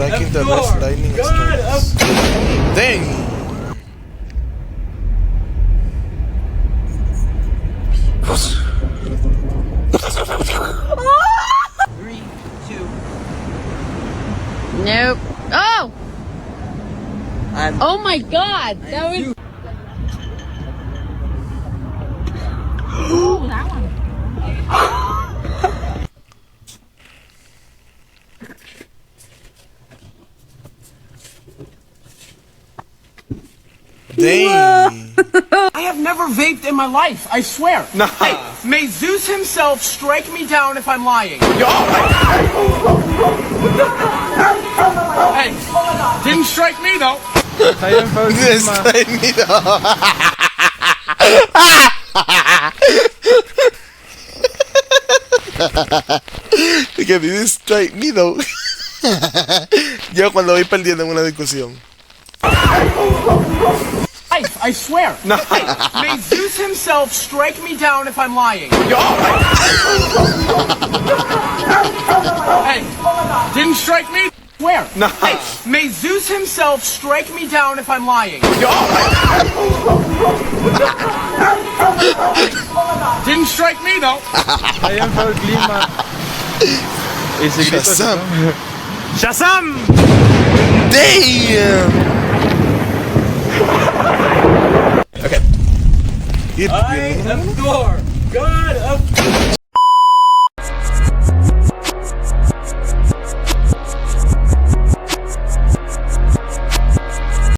striking the best lightning strikes. Dang! Three, two. Nope. Oh! Oh my god! That was. Oh, that one. Dang! I have never vaped in my life, I swear. Nah. Hey, may Zeus himself strike me down if I'm lying. Hey, didn't strike me though. Que me didn't strike me though. Yo cuando voy perdiendo en una discusión. I swear. No. Hey, may Zeus himself strike me down if I'm lying. Hey, didn't strike me. Swear. No. Hey, may Zeus himself strike me down if I'm lying. Didn't strike me though. Ayan pa el clima. Y si grito Shazam! Shazam! Damn! Okay. I am Thor, god of